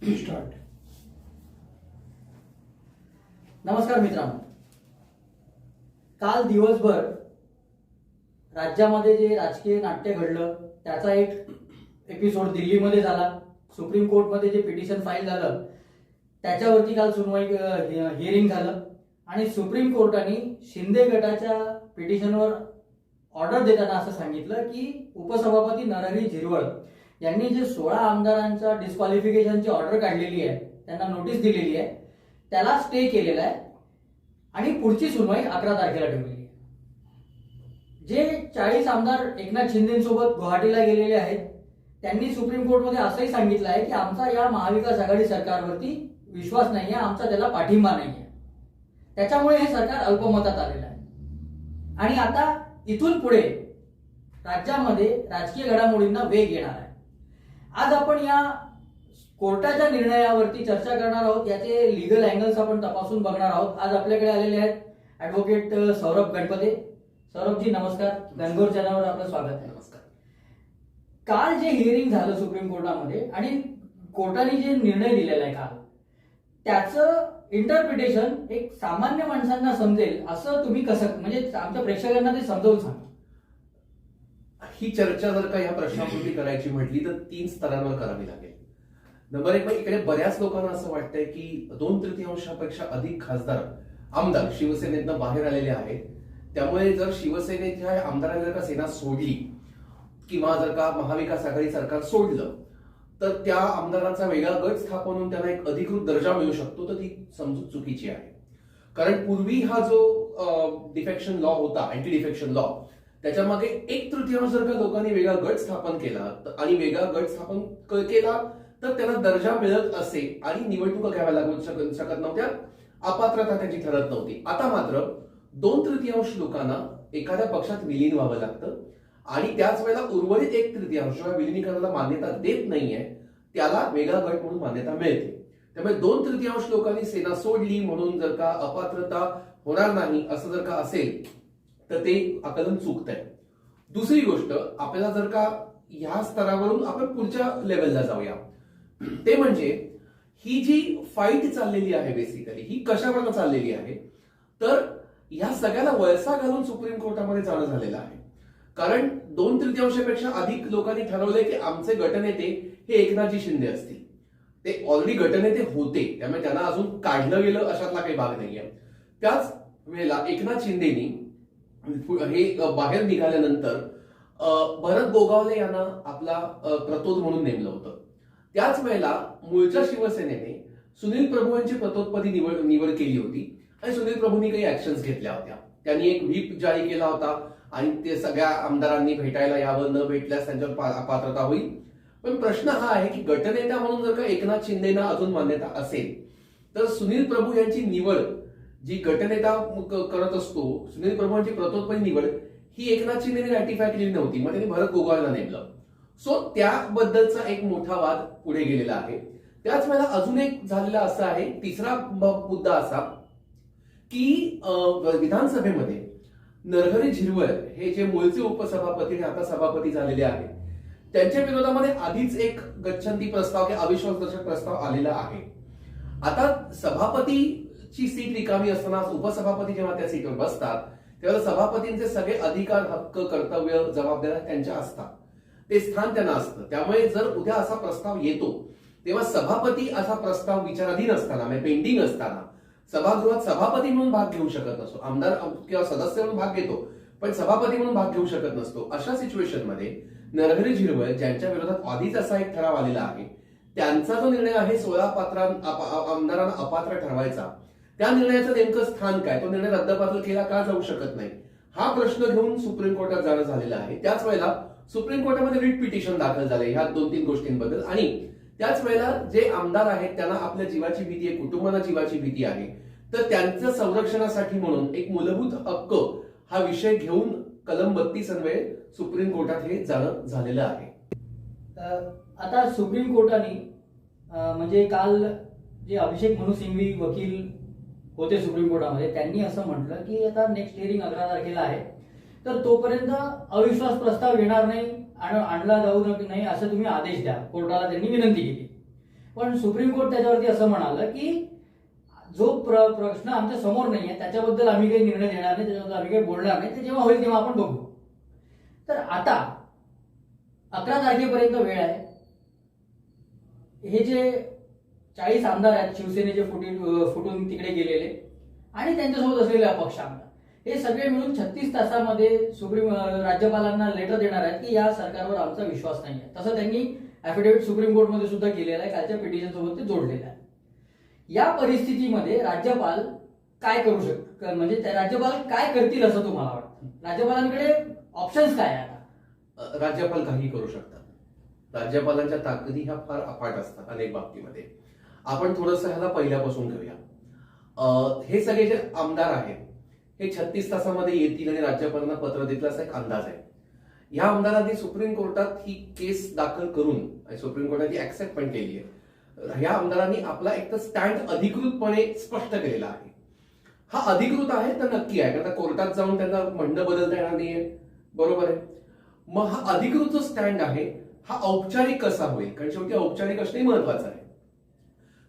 Start. नमस्कार मित्रांनो. काल दिवसभर राज्यामध्ये जे राजकीय नाट्य घडलं त्याचा एक एपिसोड दिल्लीमध्ये झाला. सुप्रीम कोर्टमध्ये जे पिटिशन फाईल झालं त्याच्यावरती काल सुनवाई हिअरिंग झालं आणि सुप्रीम कोर्टाने शिंदे गटाच्या पिटिशनवर ऑर्डर देताना असं सांगितलं की उपसभापती नरहरी झिरवळ यांनी जे 16 आमदारांच्या डिस्क्वालिफिकेशनची ऑर्डर काढलेली आहे, त्यांना नोटीस दिलेली आहे, त्याला स्टे केलेला आहे आणि पुढची सुनवाई 11 तारखेला ठेवलेली आहे. जे 40 आमदार एकनाथ शिंदेसोबत गुवाहाटीला गेलेले आहेत त्यांनी सुप्रीम कोर्टमध्ये असंही सांगितलं आहे की आमचा या महाविकास आघाडी सरकारवरती विश्वास नाहीये, आमचा त्याला पाठिंबा नाहीये, त्याच्यामुळे हे सरकार अल्पमतात आलेलं आहे. आणि आता इथून पुढे राज्यामध्ये राजकीय घडामोडींना वेग येणार आहे. आज आपण या कोर्टाच्या निर्णयावरती चर्चा करणार आहोत. याचे लीगल अँगल्स आपण तपासून बघणार आहोत. आज आपल्याकडे आलेले आहेत ऍडव्होकेट सौरभ गणपते. सौरभजी नमस्कार. गणगौर चॅनलवर आपलं स्वागत आहे. नमस्कार. काल जे हिअरिंग झालं सुप्रीम कोर्टामध्ये आणि कोर्टाने जे निर्णय दिलेला आहे काल, त्याचं इंटरप्रिटेशन एक सामान्य माणसांना समजेल असं तुम्ही कसं, म्हणजे आमच्या प्रेक्षकांना ते समजावून सांगा. ही चर्चा जर का या प्रश्नावरती करायची म्हटली तर 3 स्तरांवर करावी लागेल. नंबर 1, इकडे बऱ्याच लोकांना असं वाटतंय की 2/3पेक्षा अधिक खासदार आमदार शिवसेनेतनं बाहेर आलेले आहेत. त्यामुळे जर शिवसेनेच्या आमदारांनी जर का सेना सोडली किंवा जर का महाविकास आघाडी सरकार सोडलं तर त्या आमदारांचा वेगळा गट स्थापन त्यांना एक अधिकृत दर्जा मिळू शकतो, तर ती समजूत चुकीची आहे. कारण पूर्वी हा जो डिफेक्शन लॉ होता, अँटी डिफेक्शन लॉ, त्याच्या मागे 1/3 जर का लोकांनी वेगळा गट स्थापन केला आणि वेगळा गट स्थापन केला तर त्यांना दर्जा मिळत असे आणि निवडणुका घ्याव्या लागू शकत नव्हत्या, अपात्रता त्यांची ठरत नव्हती. आता मात्र 2/3 लोकांना एखाद्या पक्षात विलीन व्हावं लागतं आणि त्याच वेळेला उर्वरित 1/3 विलिनीकरणाला मान्यता देत नाहीये त्याला वेगळा गट म्हणून मान्यता मिळते. त्यामुळे 2/3 लोकांनी सेना सोडली म्हणून जर का अपात्रता होणार नाही असं जर का असेल तर ते आकलन चुकतंय. दुसरी गोष्ट, आपल्याला जर का ह्या स्तरावरून आपण पुढच्या लेवलला जाऊया, ते म्हणजे ही जी फाईट चाललेली आहे बेसिकली ही कशावरून चाललेली आहे, तर ह्या सगळ्याला वळसा घालून सुप्रीम कोर्टामध्ये जाणं झालेलं आहे. कारण 2/3पेक्षा अधिक लोकांनी ठरवलंय की आमचे गटनेते हे एकनाथजी शिंदे असतील. ते ऑलरेडी गटनेते होते, त्यामुळे त्यांना अजून काढलं गेलं अशातला काही भाग नाहीये. त्याच वेळेला एकनाथ शिंदेनी हे बाहेर निघाल्यानंतर भरत गोगावले यांना आपला प्रतोद म्हणून नेमलं होतं. त्याच वेळेला मूळच्या शिवसेनेने सुनील प्रभू यांची प्रतोदपदी निवड केली होती आणि सुनील प्रभूंनी काही ऍक्शन्स घेतल्या होत्या. त्यांनी एक व्हीप जारी केला होता आणि ते सगळ्या आमदारांनी भेटायला यावं, न भेटल्यास त्यांच्यावर अपात्रता होईल. पण प्रश्न हा आहे की गटनेता म्हणून जर का एकनाथ शिंदेना अजून मान्यता असेल तर सुनील प्रभू यांची निवड जी गटनेता करत असतो, सुनील प्रभू यांची प्रतोदपदी निवड ही एकनाथ शिंदेने रॅटिफाय केलेली नव्हती, मग त्यांनी भरत गोगावलेला नेमलं. सो त्याबद्दलचा एक मोठा वाद पुढे गेलेला आहे. त्याच वेळेला अजून एक झालेला असा आहे, तिसरा मुद्दा असा की विधानसभेमध्ये नरहरी झिरवळ हे जे मूळचे उपसभापती आणि आता सभापती झालेले आहेत त्यांच्या विरोधामध्ये आधीच एक गच्छंती प्रस्ताव किंवा अविश्वासदर्शक प्रस्ताव आलेला आहे. आता सभापतीची सीट रिकामी असताना उपसभापती जेव्हा त्या सीटवर बसतात तेव्हा सभापतींचे सगळे अधिकार, हक्क, कर्तव्य, जबाबदाऱ्या त्यांच्या असतात, ते स्थान त्यांना असतं. त्यामुळे जर उद्या असा प्रस्ताव येतो तेव्हा सभापती असा प्रस्ताव विचाराधीन असताना, म्हणजे पेंडिंग असताना सभागृहात सभापती म्हणून भाग घेऊ शकत नसतो. आमदार किंवा सदस्य म्हणून भाग घेतो पण सभापती म्हणून भाग घेऊ शकत नसतो. अशा सिच्युएशन मध्ये नरहरी झिरवळ ज्यांच्या विरोधात आधीच असा एक ठराव आलेला आहे, त्यांचा जो निर्णय आहे 16 आमदारांना अपात्र ठरवायचा, त्या निर्णयाचं नेमकं स्थान काय, तो निर्णय रद्दबातल केला का जाऊ शकत नाही, हा प्रश्न घेऊन सुप्रीम कोर्टात जाणं झालेला आहे. त्याच वेळेला सुप्रीम कोर्टामध्ये रिट पिटिशन दाखल झाले ह्या 2-3 गोष्टींबद्दल. आणि त्याच वेळेला जे आमदार आहेत त्यांना आपल्या जीवाची भीती आहे, कुटुंबाला जीवाची भीती आहे, तर त्यांच्या संरक्षणासाठी म्हणून एक मूलभूत हक्क हा विषय घेऊन कलम 32 अन्वये सुप्रीम कोर्टात हे जाणं झालेलं आहे. आता सुप्रीम कोर्टाने म्हणजे काल जे अभिषेक मनु सिंघवी वकील होते सुप्रीम कोर्टामध्ये, त्यांनी असं म्हटलं की आता नेक्स्ट हिअरिंग 11 तारखेला आहे, तर तोपर्यंत अविश्वास प्रस्ताव येणार नाही, आणला जाऊ नाही असं तुम्ही आदेश द्या, कोर्टाला त्यांनी विनंती केली. पण सुप्रीम कोर्ट त्याच्यावरती असं म्हणालं की जो प्रश्न आमच्या समोर नाही आहे त्याच्याबद्दल आम्ही काही निर्णय देणार नाही, त्याच्याबद्दल आम्ही काही बोलणार नाही, ते जेव्हा होईल तेव्हा आपण बघू. तर आता 11 तारखेपर्यंत वेळ आहे. हे जे 40 आमदार आहेत शिवसेनेचे फुटून तिकडे गेलेले आणि त्यांच्यासोबत असलेले अपक्ष आमदार, हे सगळे मिळून 36 तासामध्ये राज्यपालांना लेटर देणार आहेत की या सरकारवर आमचा विश्वास नाही आहे. तसं त्यांनी ऍफिडेव्हिट सुप्रीम कोर्टमध्ये सुद्धा केलेलं आहे, कालच्या पिटिशन सोबत ते जोडलेलं आहे. या परिस्थितीमध्ये राज्यपाल काय करू शकतात, म्हणजे राज्यपाल काय करतील असं तुम्हाला वाटतं? राज्यपालांकडे ऑप्शन्स काय आहे? राज्यपाल काही करू शकतात. राज्यपालांच्या ताकदी ह्या फार अफाट असतात अनेक बाबतीमध्ये. आपण थोडंसं ह्याला पहिल्यापासून घेऊया. हे सगळे जे आमदार आहेत हे 36 तासामध्ये येतील आणि राज्यपालांना पत्र देतील असा एक अंदाज आहे. या आमदारांनी सुप्रीम कोर्टात ही केस दाखल करून सुप्रीम कोर्टाने ऍक्सेप्ट पण केली आहे. या आमदारांनी आपला एक तर स्टँड अधिकृतपणे स्पष्ट केलेला आहे. हा अधिकृत आहे तर नक्की आहे, कारण कोर्टात जाऊन त्यांना म्हणणं बदलता येणार नाहीये, बरोबर आहे. मग हा अधिकृत जो स्टँड आहे हा औपचारिक कसा होईल, कारण शेवटी औपचारिक असणे महत्वाचं आहे.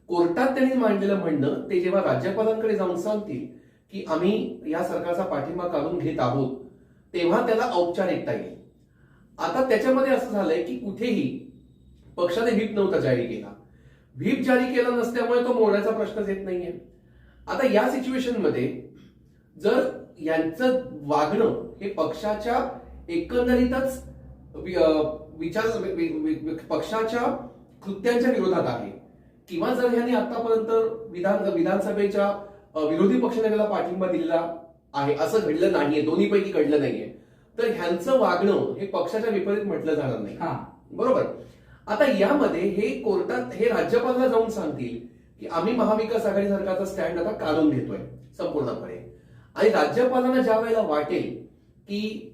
कोर्टात त्यांनी मांडलेलं म्हणणं ते जेव्हा राज्यपालांकडे जाऊन सांगतील की आम्ही या सरकारचा पाठिंबा काढून घेत आहोत, तेव्हा त्याला औपचारिकता येईल. आता त्याच्यामध्ये असं झालंय की कुठेही पक्षाने व्हीप नव्हता जारी केला. व्हीप जारी केला नसल्यामुळे तो मोडण्याचा प्रश्नच येत नाहीये. आता या सिच्युएशन मध्ये जर यांचं वागणं हे पक्षाच्या एकंदरीतच पक्षाच्या कृत्यांच्या विरोधात आहे, किंवा जर ह्यांनी आतापर्यंत विधानसभेच्या विरोधी पक्षनेत्याला पाठिंबा दिलेला आहे असं घडलं नाहीये, दोन्हीपैकी घडलं नाहीये, तर ह्यांचं वागणं हे पक्षाच्या विपरीत म्हटलं जाणार नाही, बरोबर. आता यामध्ये हे कोर्टात हे राज्यपालांना जाऊन सांगतील की आम्ही महाविकास आघाडी सरकारचा स्टँड आता काढून घेतोय संपूर्णपणे, आणि राज्यपालांना ज्या वेळेला वाटेल की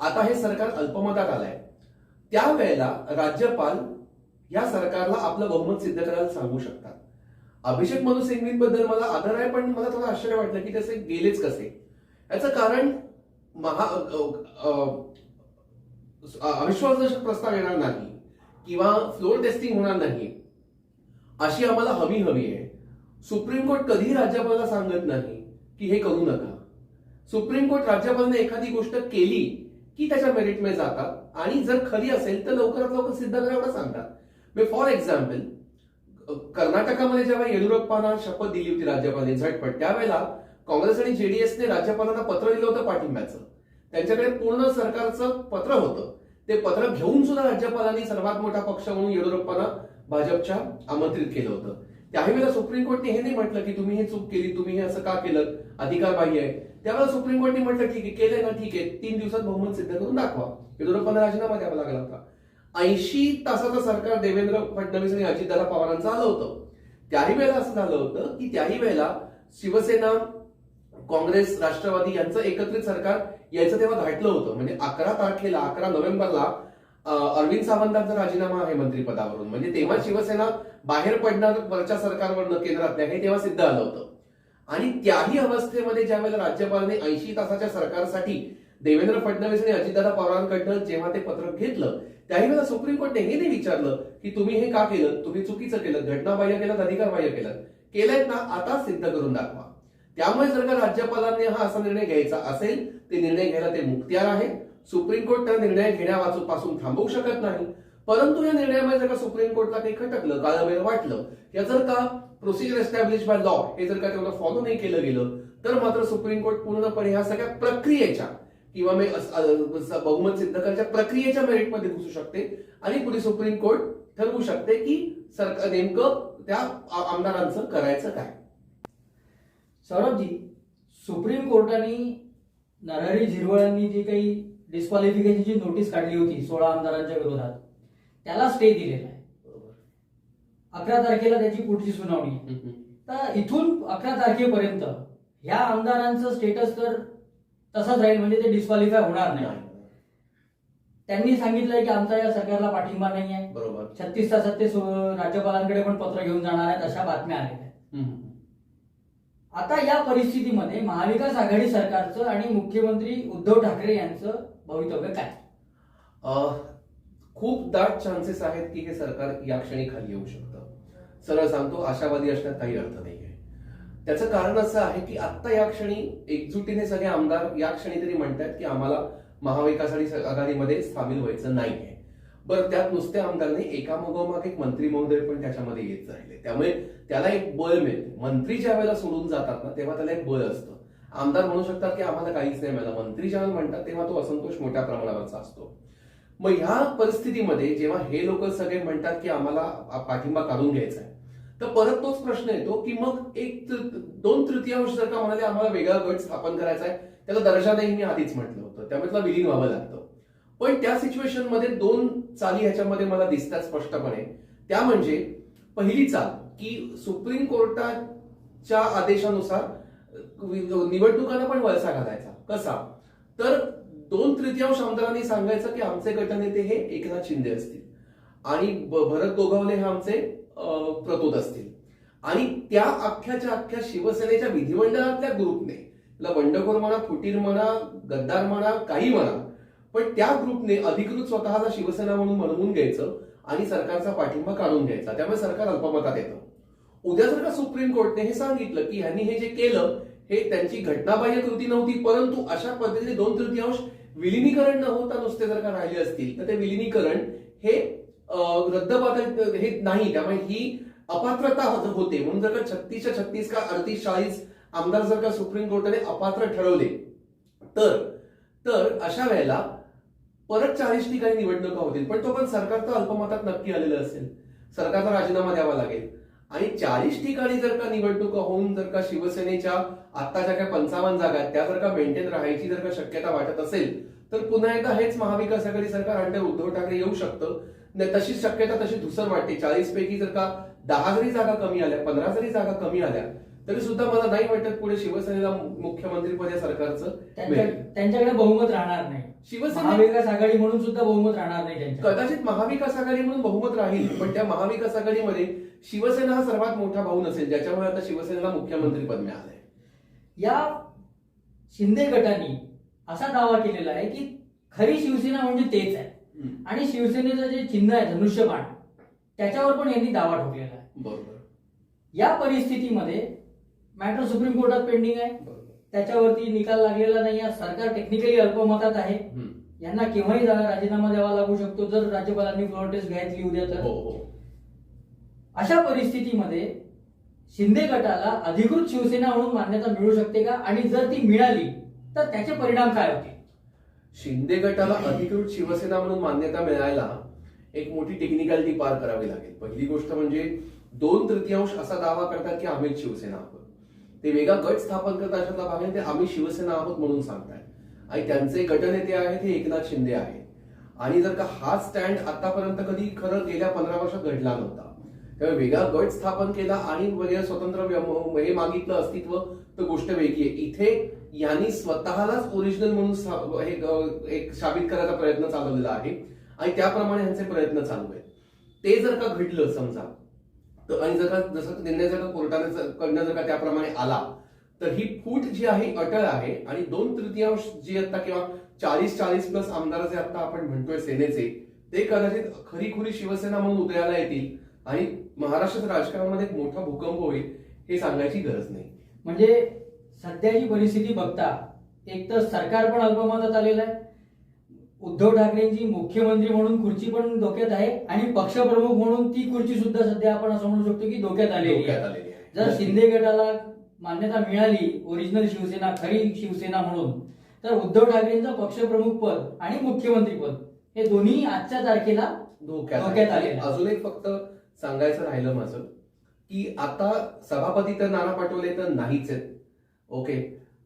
आता हे सरकार अल्पमतात आलंय, त्यावेळेला राज्यपाल या सरकारला आपलं बहुमत सिद्ध करायला सांगू शकतात. अभिषेक मनु सिंघवींबद्दल मला आदर आहे, पण मला थोडं आश्चर्य वाटलं की त्याचे गेलेच कसे. याचं कारण अविश्वासदर्शक प्रस्ताव येणार नाही किंवा फ्लोर टेस्टिंग होणार नाही अशी आम्हाला हवी आहे. सुप्रीम कोर्ट कधीही राज्यपालाला सांगत नाही की हे करू नका. सुप्रीम कोर्ट राज्यपालाने एखादी गोष्ट केली की त्याच्या मेरिटमध्ये जातात आणि जर खरी असेल तर लवकरात लवकर सिद्ध करायला सांगतात. फॉर एक्झाम्पल, कर्नाटकामध्ये जेव्हा येडियुरप्पांना शपथ दिली होती राज्यपालांनी झटपट, त्यावेळेला काँग्रेस आणि जेडीएसने राज्यपालांना पत्र दिलं होतं पाठिंब्याचं. त्यांच्याकडे पूर्ण सरकारचं पत्र होतं. ते पत्र घेऊन सुद्धा राज्यपालांनी सर्वात मोठा पक्ष म्हणून येडियुरप्पांना भाजपच्या आमंत्रित केलं होतं. त्यावेळेला सुप्रीम कोर्टने हे नाही म्हटलं की तुम्ही हे चूक केली, तुम्ही हे असं का केलं, अधिकारबाह्य आहे. त्यावेळेला सुप्रीम कोर्टने म्हटलं ठीक आहे, केलंय ना, ठीक आहे, 3 दिवसात बहुमत सिद्ध करून दाखवा. येडियुरप्पांना राजीनामा द्यावा लागला होता. 80 तासाचं सरकार देवेंद्र फडणवीस आणि अजितदादा पवारांचं आलं होतं. त्याही वेळेला असं झालं होतं की त्याही वेळेला शिवसेना, काँग्रेस, राष्ट्रवादी यांचं एकत्रित सरकार यायचं तेव्हा घाटलं होतं. म्हणजे 11 नोव्हेंबरला अरविंद सावंतांचा राजीनामा आहे मंत्रिपदावरून, म्हणजे तेव्हा शिवसेना बाहेर पडणार वरच्या सरकारवरनं केंद्रातल्या, हे तेव्हा सिद्ध आलं होतं. आणि त्याही अवस्थेमध्ये ज्या वेळेला राज्यपालांनी 80 तासाच्या सरकारसाठी देवेंद्र फडणवीस आणि अजितदादा पवारांकडनं जेव्हा ते पत्र घेतलं, त्याही वेळेला सुप्रीम कोर्टने हे नाही विचारलं की तुम्ही हे का केलं, तुम्ही चुकीचं केलं, घटनाबाह्य केलं, अधिकारबाह्य केलंय ना, आता सिद्ध करून दाखवा. त्यामुळे जर का राज्यपालांनी हा असा निर्णय घ्यायचा असेल, ते निर्णय घ्यायला ते मुक्तियार आहे. सुप्रीम कोर्ट त्या निर्णय घेण्यापासून थांबवू शकत नाही. परंतु या निर्णयामध्ये जर का सुप्रीम कोर्टला काही खटकलं, काळाबाहेर वाटलं, या जर का प्रोसिजर एस्टॅब्लिश बाय लॉ हे जर का तेवढं फॉलो नाही केलं गेलं, तर मात्र सुप्रीम कोर्ट पूर्णपणे ह्या सगळ्या प्रक्रियेच्या किंवा बहुमत सिद्ध करण्याच्या प्रक्रियेच्या मेरिटमध्ये घुसू शकते आणि पुढे सुप्रीम कोर्ट ठरवू शकते की सरकार नेमकं त्या आमदारांचं करायचं काय. सौरभजी, सुप्रीम कोर्टाने नरहरी झिरवळांनी जी काही डिस्क्वालिफिकेशनची नोटीस काढली होती 16 आमदारांच्या विरोधात, त्याला स्टे दिलेला आहे. 11 तारखेला त्याची पुढची सुनावणी. तर इथून 11 तारखेपर्यंत ह्या आमदारांचं स्टेटस तर तसाच राहील, म्हणजे ते डिस्क्वालिफाय होणार नाही. त्यांनी सांगितलंय की आमचा या सरकारला पाठिंबा नाही आहे. बरोबर. 36 तासात ते राज्यपालांकडे पण पत्र घेऊन जाणार आहेत, अशा बातम्या आलेल्या आहेत. आता या परिस्थितीमध्ये महाविकास आघाडी सरकारचं आणि मुख्यमंत्री उद्धव ठाकरे यांचं भवितव्य काय? खूप दाट चान्सेस आहेत की हे सरकार या क्षणी खाली येऊ शकतं. सरळ सांगतो, आशावादी असण्यात काही अर्थ नाहीये. त्याचं कारण असं आहे की आता या क्षणी एकजुटीने सगळे आमदार या क्षणी तरी म्हणतात की आम्हाला महाविकास आघाडीमध्ये सामील व्हायचं नाहीये. बरं, त्यात नुसते आमदार नाही, एकामागोमाग एक मंत्री महोदय पण त्याच्यामध्ये येत राहिले. त्यामुळे त्याला एक बळ मिळते. मंत्री ज्या वेळेला सोडून जातात ना, तेव्हा त्याला एक बळ असतं. आमदार म्हणू शकतात की आम्हाला काहीच नाही मिळालं, मंत्री जेव्हा म्हणतात तेव्हा तो असंतोष मोठ्या प्रमाणावरचा असतो. मग ह्या परिस्थितीमध्ये जेव्हा हे लोक सगळे म्हणतात की आम्हाला पाठिंबा काढून घ्यायचा आहे, तर परत तोच प्रश्न येतो की मग 2/3 जर का म्हणाले आम्हाला वेगळा गट स्थापन करायचा आहे, त्याला दर्जा नाही, मी आधीच म्हटलं होतं, त्यामुळे त्याला विलीन व्हावं लागतं. पण त्या सिच्युएशन मध्ये 2 चाली ह्याच्यामध्ये मला दिसतात स्पष्टपणे. त्या म्हणजे पहिली चाल की सुप्रीम कोर्टाच्या आदेशानुसार निवडणुकांना पण वळसा घालायचा. कसा? तर 2/3 आमदारांनी सांगायचं की आमचे गटनेते हे एकनाथ शिंदे असतील आणि भरत गोगावले हे आमचे प्रतोद असतील, आणि त्या अख्ख्याच्या अख्ख्या शिवसेनेच्या विधिमंडळातल्या ग्रुपने, बंडखोर म्हणा, फुटीर म्हणा, गद्दार म्हणा, काही म्हणा, पण त्या ग्रुपने अधिकृत स्वतःला शिवसेना म्हणून बनवून घ्यायचं आणि सरकारचा पाठिंबा काढून घ्यायचा. त्यामुळे सरकार अल्पमतात येतं. उद्या जर का सुप्रीम कोर्टने हे सांगितलं की ह्यांनी हे जे केलं हे त्यांची घटनाबाह्य कृती नव्हती, परंतु अशा पद्धतीने 2/3 विलिनीकरण न होता नुसते जर का राहिले असतील, तर ते विलिनीकरण हे रद्दबातल हे नाही, त्यामुळे ही अपात्रता होते. म्हणून जर का 36च्या 36 का 38-40 आमदार जर का सुप्रीम कोर्टाने अपात्र ठरवले, तर अशा वेळेला परत 40 ठिकाणी निवडणुका होतील. पण तो पण सरकार तर अल्पमतात नक्की आलेलं असेल, सरकारचा राजीनामा द्यावा लागेल. आणि 40 ठिकाणी जर का निवडणुका होऊन जर का शिवसेनेच्या आत्ताच्या काय 55 जागा आहेत त्या जर का मेंटेन राहायची जर का शक्यता वाटत असेल, तर पुन्हा एकदा हेच महाविकास आघाडी सरकार अंडर उद्धव ठाकरे येऊ शकतं. तशी शक्यता तशी धुसर वाटते. 40 पैकी जर का 10 जरी जागा कमी आल्या, 15 जरी जागा कमी आल्या, तरी सुद्धा मला नाही वाटत पुढे शिवसेनेला मुख्यमंत्रीपद या सरकारचं त्यांच्याकडे बहुमत राहणार नाही. शिवसेना महाविकास आघाडी म्हणून सुद्धा बहुमत राहणार नाही त्यांच्याकडे. कदाचित महाविकास आघाडी म्हणून बहुमत राहील, पण त्या महाविकास आघाडीमध्ये शिवसेना हा सर्वात मोठा भाऊ नसेल, ज्याच्यामुळे आता शिवसेनेला मुख्यमंत्रीपद मिळालंय. या शिंदे गटाने असा दावा केलेला आहे की खरी शिवसेना म्हणजे तेच आहे, आणि शिवसेनेचं जे चिन्ह आहे धनुष्यबाण, त्याच्यावर पण यांनी दावा ठोकलेला आहे. बरोबर. या परिस्थितीमध्ये मॅटर सुप्रीम कोर्टात पेंडिंग आहे, त्याच्यावरती निकाल लागलेला नाही आहे. सरकार टेक्निकली अल्पमतात आहे, यांना केव्हाही राजीनामा द्यावा लागू शकतो जर राज्यपालांनी फ्लोअर टेस्ट घ्यायची उद्या तर. अशा परिस्थितीमध्ये शिंदे गटाला अधिकृत शिवसेना म्हणून मान्यता मिळू शकते का, आणि जर ती मिळाली तर त्याचे परिणाम काय होतील? शिंदे गटाला अधिकृत शिवसेना म्हणून मान्यता मिळायला एक मोठी टेक्निकॅलिटी पार करावी लागेल. पहिली गोष्ट म्हणजे 2/3 असा दावा करतात की आम्हीच शिवसेना आहोत. ते वेगळा गट स्थापन करतात अशातला भाग आहे, ते आम्ही शिवसेना आहोत म्हणून सांगतायत, आणि त्यांचे गटनेते आहेत हे एकनाथ शिंदे आहेत. आणि जर का हा स्टँड आतापर्यंत कधी खरं गेल्या 15 वर्षात घडला नव्हता, त्यामुळे वेगळा गट स्थापन केला आणि वेगळं स्वतंत्र हे मागितलं अस्तित्व, तर गोष्ट वेगळी आहे. इथे यांनी स्वतःलाच ओरिजिनल म्हणून हे एक साबित करायचा प्रयत्न चालवलेला आहे, आणि त्याप्रमाणे यांचे प्रयत्न चालू आहेत. ते जर का घडलं समजा, तर आणि जर का जसं निर्णय जर का कोर्टाने कडनं जर का त्याप्रमाणे आला, तर ही फूट जी आहे अटळ आहे. आणि 2/3 जी आता किंवा 40+ आमदार जे आता आपण म्हणतोय सेनेचे, ते कदाचित खरीखुरी शिवसेना म्हणून उदयाला येतील आणि महाराष्ट्राच्या राजकारणामध्ये एक मोठा भूकंप होईल, हे सांगायची गरज नाही. म्हणजे सध्याची परिस्थिती बघता एक तर सरकार पण अल्पमतात आलेलं आहे, उद्धव ठाकरेंची मुख्यमंत्री म्हणून खुर्ची पण धोक्यात आहे, आणि पक्षप्रमुख म्हणून ती खुर्ची सुद्धा सध्या आपण असं म्हणू शकतो की धोक्यात आलेली आहे. जर शिंदे गटाला मान्यता मिळाली ओरिजिनल शिवसेना, खरी शिवसेना म्हणून, तर उद्धव ठाकरेंचं पक्षप्रमुख पद आणि मुख्यमंत्री पद हे दोन्ही आजच्या तारखेला धोक्यात आले. अजून एक फक्त सांगायचं राहिलं माझं की आता सभापती तर नाना पटोले तर नाहीच आहेत. ओके,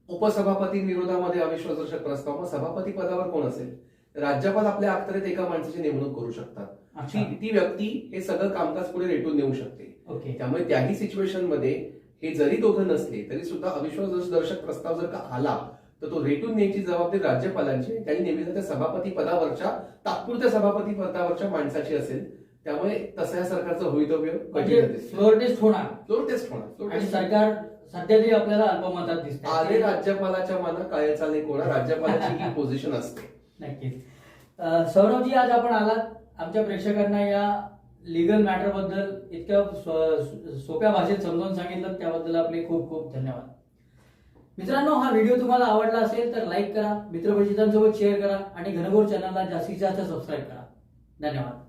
उपसभापतींविरोधामध्ये अविश्वासदर्शक प्रस्ताव, मग सभापती पदावर कोण असेल? राज्यपाल आपल्या अखत्यारीत एका माणसाची नेमणूक करू शकतात. ती व्यक्ती हे सगळं कामकाज पुढे रेटून नेऊ शकते. त्यामुळे त्याही सिच्युएशन मध्ये हे जरी दोघं नसले तरी सुद्धा अविश्वासदर्शक प्रस्ताव जर का आला तर तो रेटून न्यायची जबाबदारी राज्यपालांची, त्यांनी नेहमी त्या सभापती पदावरच्या तात्पुरत्या सभापती पदावरच्या माणसाची असेल. त्यामुळे तसं या सरकारचं भवितव्य फ्लोअर टेस्ट होणार. आणि सरकार सध्या तरी आपल्याला अल्पमतात दिसते. आले राज्यपालाच्या मना काय चाले कोणा, राज्यपालाची ही पोझिशन असते. नक्कीच. सौरभजी, आज आपण आलात, आमच्या प्रेक्षकांना या लिगल मॅटर बद्दल इतक्या सोप्या भाषेत समजावून सांगितलं त्याबद्दल आपले खूप खूप धन्यवाद. मित्रांनो, हा व्हिडिओ तुम्हाला आवडला असेल तर लाईक करा, मित्रपरिचितांसोबत शेअर करा आणि घनघोर चॅनलला जास्तीत जास्त सबस्क्राईब करा. धन्यवाद.